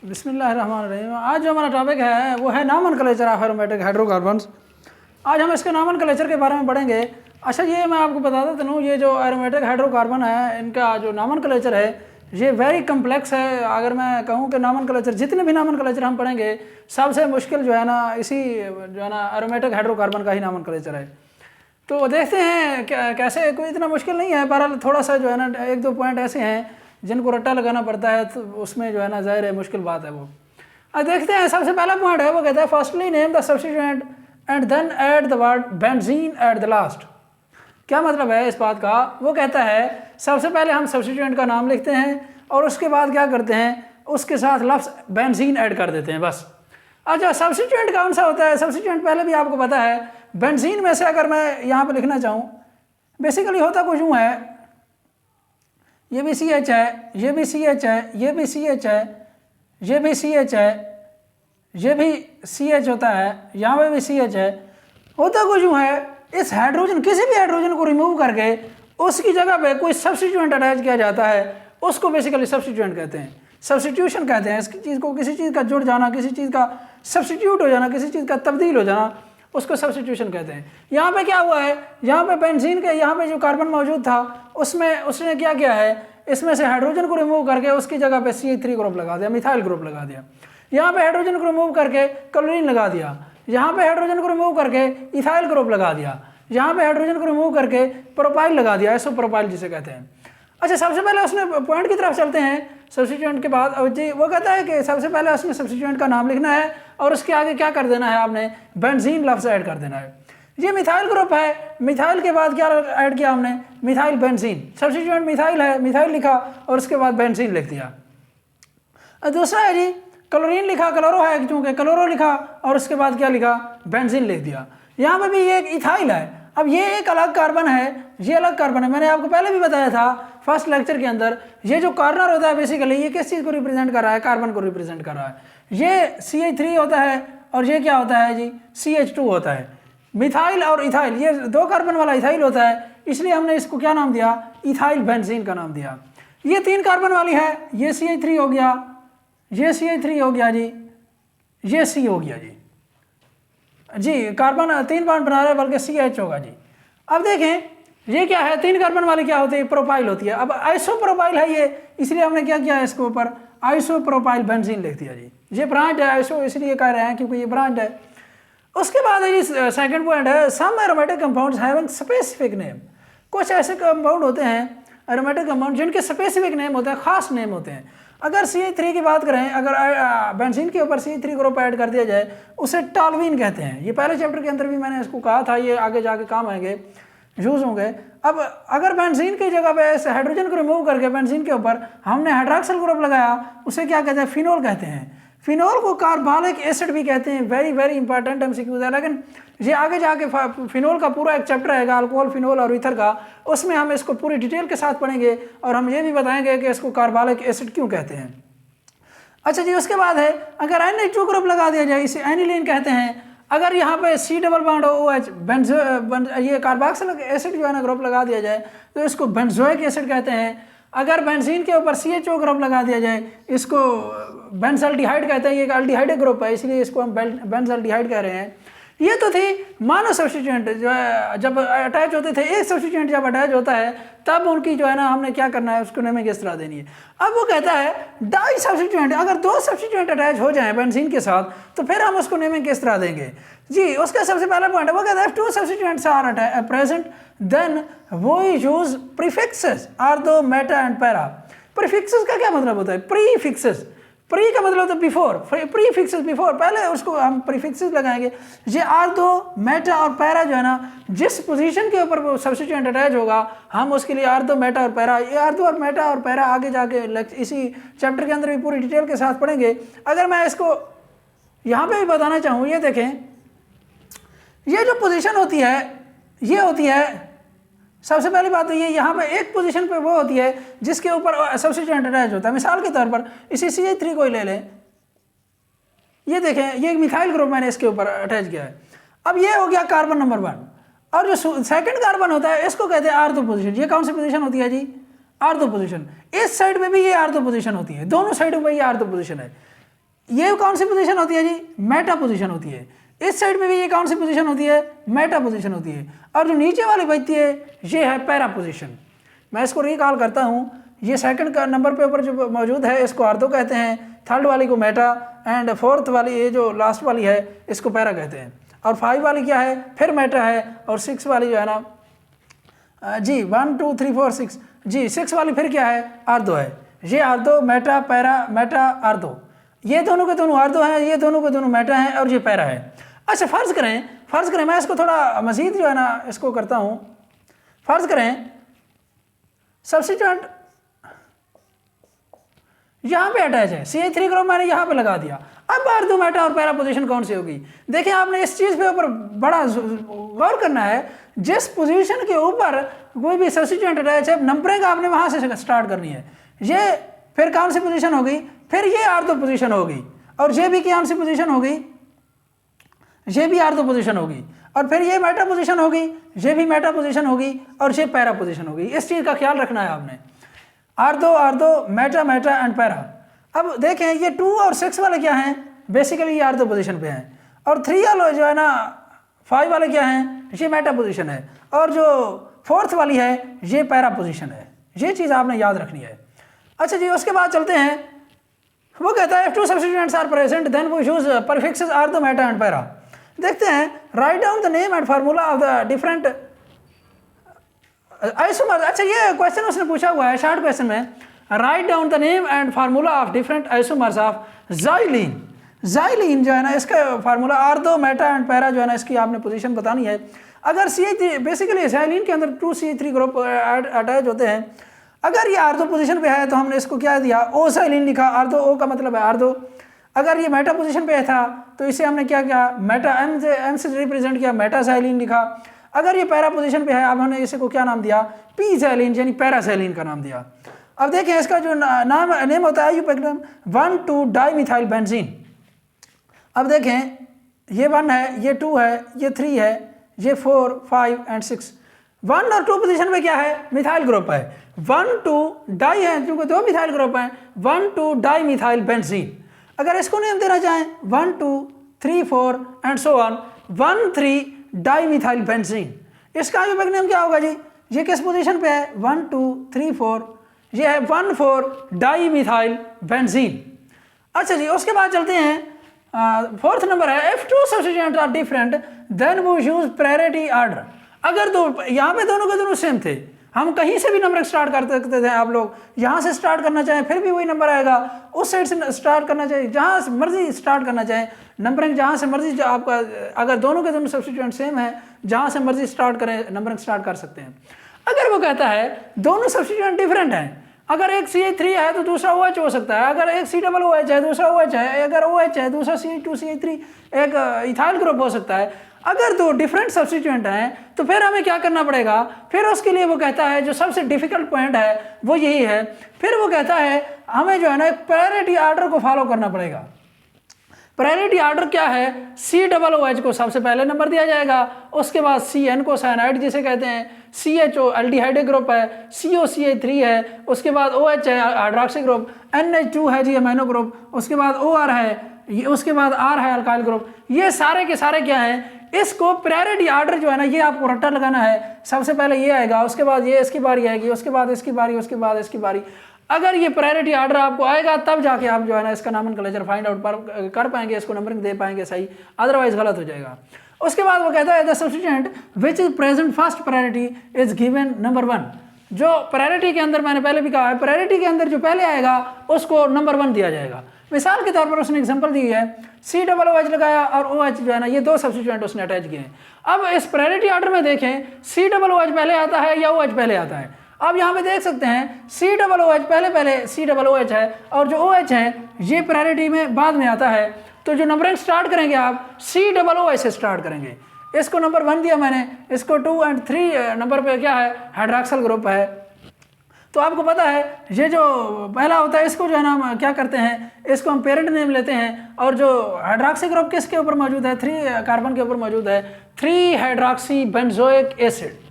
बिस्मिल्लाहिर्रहमानिर्रहीम। आज जो हमारा टॉपिक है वो है नॉमेनक्लेचर ऑफ एरोमेटिक हाइड्रोकार्बन्स। आज हम इसके नॉमेनक्लेचर के बारे में पढ़ेंगे। अच्छा, ये मैं आपको बता देता हूँ, ये जो एरोमेटिक हाइड्रोकार्बन है इनका जो नॉमेनक्लेचर है ये वेरी कम्प्लेक्स है। अगर मैं कहूँ कि नॉमेनक्लेचर, जितने भी नॉमेनक्लेचर हम पढ़ेंगे सबसे मुश्किल जो है ना इसी जो है ना एरोमेटिक हाइड्रोकार्बन का ही नॉमेनक्लेचर है। तो देखते हैं कैसे, कोई इतना मुश्किल नहीं है, बहरहाल थोड़ा सा जो है ना एक दो पॉइंट ऐसे हैं जिनको रट्टा लगाना पड़ता है, तो उसमें जो है ना ज़ाहिर है मुश्किल बात है वो। अब देखते हैं, सबसे पहला पॉइंट है वो कहता है firstly name the substituent and then add the word benzene at the last. क्या मतलब है इस बात का? वो कहता है सबसे पहले हम सब्स्टिट्यूएंट का नाम लिखते हैं और उसके बाद क्या करते हैं, उसके साथ लफ्ज़ बेंजीन ऐड कर देते हैं, बस। अच्छा, सब्स्टिट्यूएंट कौन सा होता है? सब्स्टिट्यूएंट पहले भी आपको पता है। बेंजीन में से अगर मैं यहाँ पे लिखना चाहूँ, बेसिकली होता कुछ यूँ है, ये भी CH है, ये भी CH है, ये भी CH है, ये भी CH है, ये भी CH होता है, यहाँ पे भी CH है। होता कुछ यूँ है, इस हाइड्रोजन, किसी भी हाइड्रोजन को रिमूव करके उसकी जगह पे कोई सब्स्टिट्यूएंट अटैच किया जाता है, उसको बेसिकली सब्स्टिट्यूएंट कहते हैं, सब्स्टिट्यूशन कहते हैं। इसकी चीज़ को, किसी चीज़ का जुड़ जाना, किसी चीज़ का सब्स्टिट्यूट हो जाना, किसी चीज़ का तब्दील हो जाना, उसको सब्स्टिट्यूशन कहते हैं। यहाँ पे क्या हुआ है, यहाँ पे बेंजीन के यहाँ पे जो कार्बन मौजूद था उसमें उसने क्या किया है, इसमें से हाइड्रोजन को रिमूव करके उसकी जगह पे CH3 ग्रुप लगा दिया, मिथाइल ग्रुप लगा दिया। यहाँ पे हाइड्रोजन को रिमूव करके क्लोरीन लगा दिया, यहाँ पे हाइड्रोजन को रिमूव करके इथाइल ग्रुप लगा दिया, यहाँ पे हाइड्रोजन को रिमूव करके प्रोपाइल लगा दिया, आइसोप्रोपाइल जिसे कहते हैं। अच्छा, सबसे पहले उसने पॉइंट की तरफ चलते हैं सब्स्टिट्यूएंट के बाद। और जी वो कहता है कि सबसे पहले उसने सब्स्टिट्यूएंट का नाम लिखना है और उसके आगे क्या कर देना है, आपने बेंजीन लफ्ज़ ऐड कर देना है। ये मिथाइल ग्रुप है, मिथाइल के बाद क्या ऐड किया हमने, मिथाइल बेंजीन। सब्स्टिट्यूएंट मिथाइल है, मिथाइल लिखा और उसके बाद बेंजीन लिख दिया। दूसरा है जी क्लोरीन लिखा, क्लोरो है चूँकि, क्लोरो लिखा और उसके बाद क्या लिखा, बेंजीन लिख दिया। यहाँ पर भी ये एक इथाइल है। अब ये एक अलग कार्बन है, ये अलग कार्बन है। मैंने आपको पहले भी बताया था फर्स्ट लेक्चर के अंदर, ये जो कॉर्नर होता है बेसिकली ये किस चीज़ को रिप्रेजेंट कर रहा है, कार्बन को रिप्रेजेंट कर रहा है। ये CH3 होता है और ये क्या होता है जी, CH2 होता है। मिथाइल और इथाइल, ये दो कार्बन वाला इथाइल होता है, इसलिए हमने इसको क्या नाम दिया, इथाइल बेंजीन का नाम दिया। ये 3 कार्बन वाली है, ये CH3 हो गया, ये CH3 हो गया जी, ये C हो गया जी, कार्बन 3 बॉन्ड बना रहे हैं, बल्कि CH होगा जी। अब देखें ये क्या है, 3 कार्बन वाली क्या होती है, प्रोपाइल होती है। अब आइसोप्रोपाइल है ये, इसलिए हमने क्या किया है, इसके ऊपर आइसोप्रोपाइल बेंजीन लिख दिया जी। ये ब्रांच है, आइसो इसलिए कह रहे हैं क्योंकि ये ब्रांच है। उसके बाद ये सेकंड पॉइंट है, some aromatic compounds having specific name. कुछ ऐसे कंपाउंड होते हैं एरोमेटिक कंपाउंड जिनके स्पेसिफिक नेम होते हैं, खास नेम होते हैं। अगर CH3 की बात करें, अगर बेंजीन के ऊपर CH3 ग्रुप ऐड कर दिया जाए, उसे टॉल्वीन कहते हैं। ये पहले चैप्टर के अंदर भी मैंने इसको कहा था, ये आगे जाके काम आएंगे, यूज़ होंगे। अब अगर बेंजीन की जगह पे इस हाइड्रोजन को रिमूव करके बेंजीन के ऊपर हमने हाइड्रॉक्सिल ग्रुप लगाया, उसे क्या कहते हैं, फिनोल कहते हैं। फिनोल को कार्बोलिक एसिड भी कहते हैं। वेरी वेरी इंपॉर्टेंट MCQ है, लेकिन ये आगे जाके फिनोल का पूरा एक चैप्टर आएगा, अल्कोहल, फिनोल और ईथर का, उसमें हम इसको पूरी डिटेल के साथ पढ़ेंगे और हम ये भी बताएंगे कि इसको कार्बोलिक एसिड क्यों कहते हैं। अच्छा जी, उसके बाद है अगर NH2 ग्रुप लगा दिया जाए, इसे एनिलीन कहते हैं। अगर यहाँ पे C डबल बॉन्ड OH ये कार्बोक्सिलिक एसिड जो है ना ग्रुप लगा दिया जाए तो इसको बेंजोइक एसिड कहते हैं। अगर बेंजीन के ऊपर CHO ग्रुप लगा दिया जाए, इसको बेंजल्डिहाइड कहते हैं। ये एक अल्डिहाइड ग्रुप है, इसलिए इसको हम बेंजल्डिहाइड कह रहे हैं। ये तो थी मानो सब्स्टिट्यूएंट जो है, जब अटैच होते थे, एक सब्स्टिट्यूएंट जब अटैच होता है तब उनकी जो है ना हमने क्या करना है, उसको नेमिंग किस तरह देनी है। अब वो कहता है डाई सब्स्टिट्यूएंट, अगर 2 सब्स्टिट्यूएंट अटैच हो जाएं बेंजीन के साथ तो फिर हम उसको नेमिंग किस तरह देंगे जी। उसका सबसे पहला पॉइंट है, वो कहता है 2 substituents are present then we use prefixes are दो मेटा एंड पैरा। प्रीफिक्सेस का क्या मतलब होता है, प्रीफिक्सेस, प्री का मतलब होता है बिफोर, प्रीफिक्सेस बिफोर, पहले उसको हम प्रीफिक्सेस लगाएंगे। ये आर दो, मेटा और पैरा जो है ना, जिस पोजीशन के ऊपर वो सब्स्टिट्यूएंट अटैच होगा हम उसके लिए आर दो, मेटा और पैरा, ये आर दो और मेटा और पैरा आगे जाके इसी चैप्टर के अंदर भी पूरी डिटेल के साथ पढ़ेंगे। अगर मैं इसको यहाँ पे भी बताना चाहूँ, ये देखें, ये जो पोजीशन होती है ये होती है, सबसे पहली बात तो ये यहाँ पे एक पोजीशन पे वो होती है जिसके ऊपर सब्स्टिट्यूएंट अटैच होता है। मिसाल के तौर पर इसी CH3 को ही ले लें, ये देखें, ये एक मिथाइल ग्रुप मैंने इसके ऊपर अटैच किया है। अब ये हो गया कार्बन नंबर 1 और जो सेकंड कार्बन होता है इसको कहते हैं आर्थो पोजीशन। ये कौन सी पोजीशन होती है जी, आर्थो पोजीशन। इस साइड में भी ये आर्थो पोजीशन होती है, दोनों साइडों में ये आर्थो पोजीशन है। ये कौन सी पोजीशन होती है जी, मेटा पोजीशन होती है। इस साइड में भी ये कौन सी पोजीशन होती है, मेटा पोजीशन होती है। और जो नीचे वाली बचती है ये है पैरा पोजीशन। मैं इसको रिकॉल करता हूँ, ये सेकंड का नंबर पे ऊपर जो मौजूद है इसको आर्थो कहते हैं, थर्ड वाली को मेटा, एंड फोर्थ वाली ये जो लास्ट वाली है इसको पैरा कहते हैं। और 5 वाली क्या है, फिर मेटा है, और 6 वाली जो है ना जी 1 2 3 4 6 जी 6 वाली फिर क्या है, आर्थो है। ये ortho, Meta, para, Meta, ortho, ये दोनों के दोनों आर्थो हैं, ये दोनों के दोनों मेटा हैं, और ये पैरा है। अच्छा फ़र्ज़ करें मैं इसको थोड़ा मज़ीद जो है ना इसको करता हूँ। फ़र्ज़ करें सब्स्टिट्यूएंट यहाँ पे अटैच है, CH3 ग्रुप मैंने यहाँ पे लगा दिया। अब आर्थो, मेटा और पैरा पोजीशन कौन सी होगी? देखिए आपने इस चीज़ पे ऊपर बड़ा गौर करना है, जिस पोजीशन के ऊपर कोई भी सब्स्टिट्यूएंट अटैच है नंबरिंग आपने वहाँ से स्टार्ट करनी है। ये फिर कौन सी पोजीशन होगी, फिर ये आर्थो पोजीशन होगी, और ये भी कौन सी पोजीशन होगी, ये भी आर्थो पोजीशन होगी, और फिर ये मेटा पोजीशन होगी, ये भी मेटा पोजीशन होगी, और ये पैरा पोजीशन होगी। इस चीज़ का ख्याल रखना है आपने, ortho ortho, Meta Meta and para. अब देखें ये 2 और 6 वाले क्या हैं, बेसिकली ये आर्थो पोजीशन पे हैं, और 3 वाले जो है ना 5 वाले क्या हैं, ये मेटा पोजीशन है, और जो 4th वाली है ये पैरा पोजीशन है। ये चीज़ आपने याद रखनी है। अच्छा जी, उसके बाद चलते हैं, वो कहता है if two substituents are present then we use prefixes ortho, Meta and para. देखते हैं, write down the name and formula of the different isomer. अच्छा ये क्वेश्चन उसने पूछा हुआ है शॉर्ट क्वेश्चन में, write down the name and formula of different isomers of xylene. Xylene जो है ना इसका formula ortho, Meta and para जो है ना इसकी आपने पोजीशन बतानी है। अगर CH3 बेसिकली ज़ाइलीन के अंदर 2 CH3 ग्रुप अटैच होते हैं, अगर ये आर्थो पोजीशन पे है तो हमने इसको क्या दिया, ओ साइलिन लिखा, आर्थो, ओ का मतलब है आर्थो। अगर ये मेटा पोजीशन पे था तो इसे हमने क्या किया, मेटा, एम से रिप्रेजेंट किया, मेटा साइलिन लिखा। अगर ये पैरा पोजीशन पे है अब हमने इसे को क्या नाम दिया, पी साइलिन यानी पैरा साइलिन का नाम दिया। अब देखें इसका जो नेम होता है यूपेक्टम 1,2 डाइमिथाइल बेंजीन। अब देखें ये 1 है, ये 2 है, ये 3 है, ये 4 5 एंड 6। 1 और 2 पोजीशन पे क्या है, मिथाइल ग्रुप है। 1 2 डाई है क्योंकि 2 मिथाइल ग्रुप हैं, 1 2 डाई मिथाइल बेंजीन। अगर इसको नेम देना चाहें 1 2 3 4 and so on, 1 3 di methyl benzene. इसका यूपेक नेम क्या होगा जी, ये किस पोजीशन पे है, 1 2 3 4, ये है 1 4 डाई मिथाइल बेंजीन। अच्छा जी, उसके बाद चलते हैं, 4th नंबर है, if two substituents are different then we use priority order। अगर दो यहाँ पे दोनों के दोनों सेम थे, हम कहीं से भी नंबर स्टार्ट कर सकते थे। आप लोग यहाँ से स्टार्ट करना चाहें फिर भी वही नंबर आएगा, उस साइड से स्टार्ट करना चाहिए, जहाँ से मर्जी स्टार्ट करना चाहें, नंबरिंग जहाँ से मर्जी आपका, अगर दोनों के दोनों सब्स्टिट्यूएंट सेम है जहाँ से मर्जी स्टार्ट करें नंबरिंग स्टार्ट कर सकते हैं। अगर वो कहता है दोनों सब्स्टिट्यूएंट डिफरेंट हैं, अगर एक CH3 है तो दूसरा OH हो सकता है, अगर एक COOH है दूसरा OH है, अगर OH है दूसरा CH2 CH3 एक इथाइल ग्रुप हो सकता है। अगर दो डिफरेंट सब्स्टिट्यूएंट हैं तो फिर हमें क्या करना पड़ेगा, फिर उसके लिए वो कहता है जो सबसे डिफिकल्ट पॉइंट है वो यही है, फिर वो कहता है हमें जो है ना एक प्रायोरिटी ऑर्डर को फॉलो करना पड़ेगा। प्रायोरिटी ऑर्डर क्या है, COOH को सबसे पहले नंबर दिया जाएगा, उसके बाद CN को साइनाइड जिसे कहते हैं, CHO एल्डिहाइड ग्रुप है, COCH3 है, उसके बाद OH है हाइड्रोक्सी ग्रुप, NH2 है जी अमीनो ग्रुप, उसके बाद OR है, उसके बाद R है अल्काइल ग्रुप। ये सारे के सारे क्या हैं, इसको प्रायोरिटी ऑर्डर जो है ना ये आपको रट्टा लगाना है। सबसे पहले ये आएगा, उसके बाद ये इसकी बारी आएगी, उसके बाद इसकी बारी, उसके बाद इसकी बारी। अगर ये प्रायोरिटी ऑर्डर आपको आएगा तब जाके आप जो है ना इसका नॉमेनक्लेचर फाइंड आउट कर पाएंगे, इसको नंबरिंग दे पाएंगे सही, अदरवाइज गलत हो जाएगा। उसके बाद वो कहता है the substituent which is present first priority is given number 1। जो प्रायोरिटी के अंदर मैंने पहले भी कहा है, प्रायोरिटी के अंदर जो पहले आएगा उसको नंबर 1 दिया जाएगा। मिसाल के तौर पर उसने एग्जांपल दी है, COOH लगाया और OH जो है ना ये दो सब्स्टिट्यूएंट उसने अटैच किए हैं। अब इस प्रायोरिटी ऑर्डर में देखें COOH पहले आता है या OH पहले आता है। आप यहाँ पे देख सकते हैं COOH पहले COOH है और जो OH है ये प्रायोरिटी में बाद में आता है। तो जो नंबरिंग स्टार्ट करेंगे आप COOH से स्टार्ट करेंगे। इसको नंबर 1 दिया मैंने, इसको 2 और 3 नंबर पे क्या है हाइड्रोक्सिल ग्रुप है। तो आपको पता है ये जो पहला होता है इसको जो है ना हम क्या करते हैं, इसको हम पेरेंट नेम लेते हैं। और जो हाइड्रोक्सी ग्रुप किसके ऊपर मौजूद है, 3 कार्बन के ऊपर मौजूद है, 3 हाइड्रोक्सी बेंजोइक एसिड।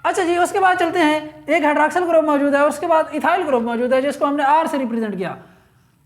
अच्छा जी, उसके बाद चलते हैं, एक हाइड्रोक्सिल ग्रुप मौजूद है, उसके बाद इथाइल ग्रुप मौजूद है जिसको हमने R से रिप्रेजेंट किया।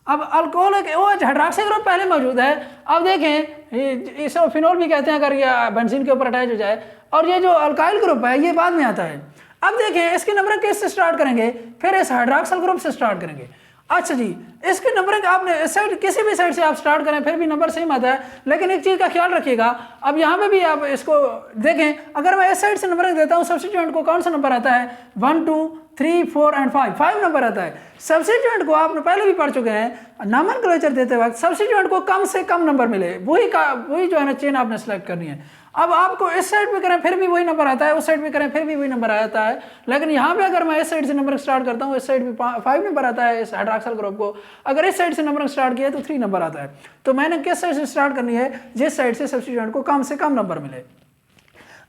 अब अल्कोहलिक OH हाइड्रोक्सी ग्रुप पहले मौजूद है। अब देखें इसे फिनोल भी कहते हैं अगर ये बेंजीन के ऊपर अटैच हो जाए, और ये जो अल्काइल ग्रुप है ये बाद में आता है। अब देखें इसकी नंबरिंग किससे स्टार्ट करेंगे, फिर इस हाइड्रोक्सिल ग्रुप से स्टार्ट करेंगे। अच्छा जी, इसकी नंबरिंग आपने इस साइड किसी भी साइड से आप स्टार्ट करें फिर भी नंबर सेम आता है, लेकिन एक चीज़ का ख्याल रखिएगा। अब यहाँ पे भी आप इसको देखें, अगर मैं इस साइड से नंबरिंग देता हूँ सब्स्टिट्यूएंट को कौन सा नंबर आता है, 1 2 3 4 एंड 5 नंबर आता है। सब्स्टिट्यूएंट को आपने पहले भी पढ़ चुके हैं, नॉमेनक्लेचर देते वक्त सब्स्टिट्यूएंट को कम से कम नंबर मिले, वही जो है ना चेन आपने सेलेक्ट करनी है। अब आपको इस साइड पे करें फिर भी वही नंबर आता है, उस साइड पे करें फिर भी वही नंबर आता है, लेकिन यहाँ पे अगर मैं इस साइड से नंबर स्टार्ट करता हूँ, इस साइड पे 5 नंबर आता है इस हाइड्रोक्सिल ग्रुप को, अगर इस साइड से नंबर स्टार्ट किया तो 3 नंबर आता है। तो मैंने किस साइड से स्टार्ट करनी है, जिस साइड से सब्स्टिट्यूएंट को कम से कम नंबर मिले।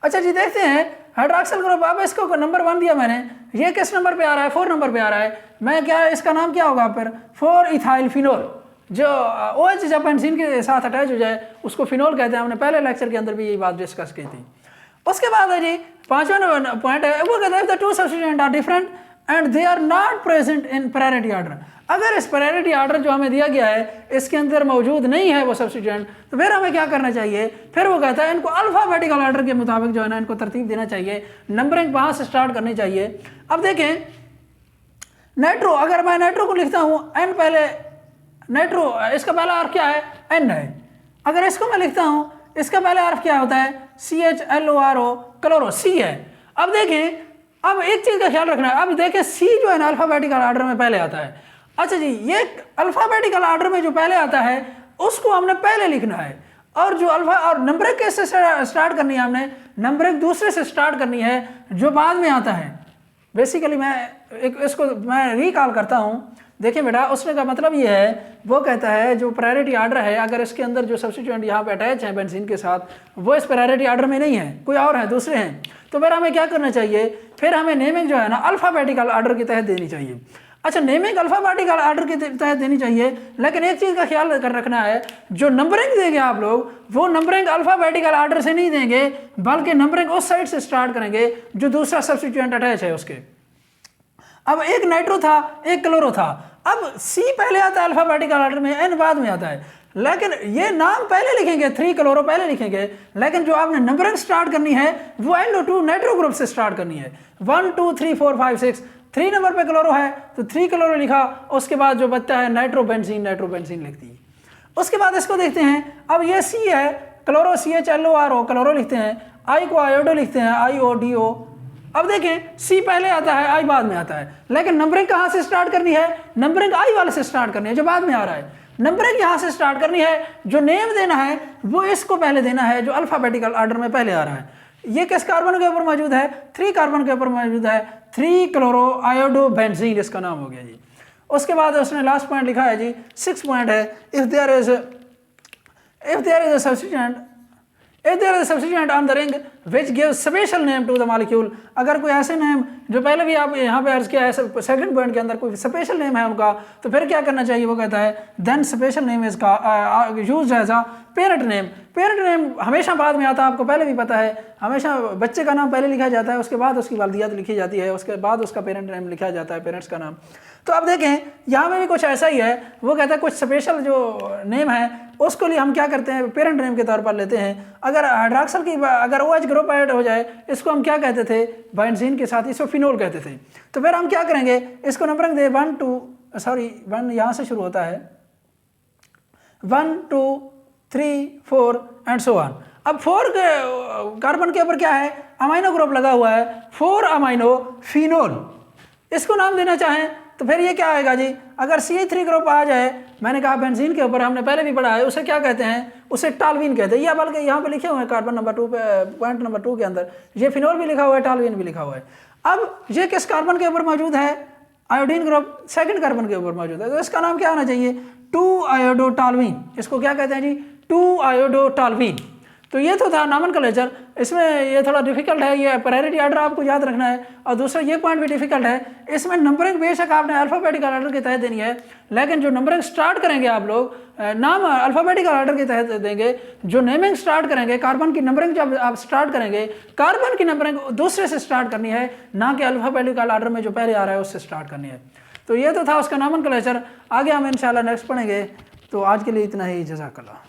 अच्छा जी, देखते हैं हाइड्रोक्सिल ग्रुप। अब इसको नंबर 1 दिया मैंने, ये किस नंबर पे आ रहा है, 4 नंबर पे आ रहा है। मैं क्या, इसका नाम क्या होगा फिर, 4 इथाइल फिनोल। जो OH जब बेंजीन के साथ अटैच हो जाए उसको फिनोल कहते हैं, हमने पहले लेक्चर के अंदर भी यही बात डिस्कस की थी। उसके बाद है जी 5वां पॉइंट है, वो कहता है the two substituent are different and they are not present in priority order. अगर इस प्रायोरिटी ऑर्डर जो हमें दिया गया है इसके अंदर मौजूद नहीं है वो सब्स्टिट्यूएंट, तो फिर हमें क्या करना चाहिए, फिर वो कहता है इनको अल्फाबेटिकल ऑर्डर के मुताबिक जो है ना इनको तरतीब देना चाहिए, नंबरिंग वहाँ से स्टार्ट करनी चाहिए। अब देखें नाइट्रो, अगर मैं नाइट्रो को लिखता हूँ N पहले, नाइट्रो इसका पहला अर्फ क्या है, N है। अगर इसको मैं लिखता हूँ, इसका पहला अर्फ क्या होता है, CHLORO, क्लोरो, C है। अब देखें, अब एक चीज़ का ख्याल रखना है, अब देखें C जो है ना अल्फ़ाबेटिकल ऑर्डर में पहले आता है। अच्छा जी, ये अल्फ़ाबेटिकल ऑर्डर में जो पहले आता है उसको हमने पहले लिखना है, और जो और नंबरिंग कैसे स्टार्ट करनी है, हमने नंबरिंग दूसरे से स्टार्ट करनी है जो बाद में आता है। बेसिकली इसको मैं रिकॉल करता हूँ। देखिए बेटा, उसने का मतलब ये है, वो कहता है जो प्रायोरिटी ऑर्डर है, अगर इसके अंदर जो सब्स्टिट्यूएंट यहाँ पे अटैच है बेंजीन के साथ, वो इस प्रायोरिटी ऑर्डर में नहीं है, कोई और है, दूसरे हैं, तो फिर हमें क्या करना चाहिए, फिर हमें नेमिंग जो है ना अल्फ़ाबेटिकल ऑर्डर के तहत देनी चाहिए। अच्छा, नेमिंग अल्फ़ाबेटिकल ऑर्डर के तहत देनी चाहिए, लेकिन एक चीज़ का ख्याल कर रखना है, जो नंबरिंग देंगे आप लोग वो नंबरिंग अल्फ़ाबेटिकल ऑर्डर से नहीं देंगे, बल्कि नंबरिंग उस साइड से स्टार्ट करेंगे जो दूसरा सब्स्टिट्यूएंट अटैच है उसके। अब एक नाइट्रो था, एक क्लोरो था, अब C पहले आता है अल्फ़ाबेटिकल ऑर्डर में, N बाद में आता है, लेकिन ये नाम पहले लिखेंगे, 3 क्लोरो पहले लिखेंगे, लेकिन जो आपने नंबरिंग स्टार्ट करनी है वो NO2 नाइट्रो ग्रुप से स्टार्ट करनी है। 1 2 3 4 5 6, 3 नंबर पे क्लोरो है तो 3 क्लोरो लिखा, उसके बाद जो बचता है नाइट्रोबेंजीन लिखती है। उसके बाद इसको देखते हैं, अब ये C है, क्लोरो CHLORO, क्लोरो लिखते हैं, I को आयोडो लिखते हैं, IODO। अब देखें C पहले आता है, I बाद में आता है, लेकिन नंबरिंग कहाँ से स्टार्ट करनी है, नंबरिंग I वाले से स्टार्ट करनी है जो बाद में आ रहा है। नंबरिंग यहाँ से स्टार्ट करनी है, जो नेम देना है वो इसको पहले देना है जो अल्फ़ाबेटिकल ऑर्डर में पहले आ रहा है। ये किस कार्बन के ऊपर मौजूद है, 3 कार्बन के ऊपर मौजूद है, 3 क्लोरो आयोडोबेंजीन इसका नाम हो गया जी। उसके बाद उसने लास्ट पॉइंट लिखा है जी, 6 पॉइंट है, if there is a substituent on the ring which give special name to the molecule. अगर कोई ऐसे नेम जो पहले भी आप यहाँ पे अर्ज किया है, सेकंड पॉइंट के अंदर कोई स्पेशल नेम है उनका, तो फिर क्या करना चाहिए, वो कहता है देन स्पेशल नेम इज का use as a parent name. Parent name हमेशा बाद में आता है, आपको पहले भी पता है, हमेशा बच्चे का नाम पहले लिखा जाता है, उसके बाद उसकी वालिदियत लिखी जाती है, उसके बाद उसका पेरेंट नेम लिखा जाता है, पेरेंट्स का नाम। तो अब देखें यहाँ में भी कुछ ऐसा ही है, वो कहता है कुछ स्पेशल जो नेम है उसको लिए हम क्या करते हैं, पेरेंट नेम के तौर पर लेते हैं। अगर हाइड्रोक्सिल की अगर OH ग्रुप ऐड हो जाए, इसको हम क्या कहते थे, बेंजीन के साथ इसको फिनोल कहते थे। तो फिर हम क्या करेंगे, इसको नंबरिंग दे 1 यहाँ से शुरू होता है, 1 2 3 4 एंड सो ऑन। अब 4 कार्बन के ऊपर क्या है, अमाइनो ग्रुप लगा हुआ है, 4 अमाइनो फिनोल, इसको नाम देना चाहें तो फिर ये क्या आएगा जी, अगर CH3 ग्रुप आ जाए, मैंने कहा बेंजीन के ऊपर हमने पहले भी पढ़ा है, उसे क्या कहते हैं, उसे टालवीन कहते हैं, या बल्कि यहाँ पे लिखे हुए हैं कार्बन नंबर 2 पे, पॉइंट नंबर 2 के अंदर ये फिनोल भी लिखा हुआ है, टालवीन भी लिखा हुआ है। अब ये किस कार्बन के ऊपर मौजूद है, आयोडीन ग्रुप, सेकंड कार्बन के ऊपर मौजूद है, तो इसका नाम क्या आना चाहिए, 2 आयोडोटालवीन। इसको क्या कहते हैं जी, 2 आयोडोटालवीन। तो ये तो था नॉमेनक्लेचर। इसमें ये थोड़ा डिफिकल्ट है, ये प्रायोरिटी ऑर्डर आपको याद रखना है। और दूसरा ये पॉइंट भी डिफिकल्ट है, इसमें नंबरिंग बेशक आपने अल्फ़ाबेटिकल ऑर्डर के तहत देनी है, लेकिन जो नंबरिंग स्टार्ट करेंगे आप लोग नाम अल्फ़ाबेटिकल ऑर्डर के तहत देंगे। जो नेमिंग स्टार्ट करेंगे, कार्बन की नंबरिंग जब आप स्टार्ट करेंगे, कार्बन की नंबरिंग दूसरे से स्टार्ट करनी है, ना कि अल्फ़ाबेटिकल ऑर्डर में जो पहले आ रहा है उससे स्टार्ट करनी है। तो ये तो था उसका नॉमेनक्लेचर। आगे हम इंशाल्लाह नेक्स्ट पढ़ेंगे। तो आज के लिए इतना ही, जज़ाकल्लाह।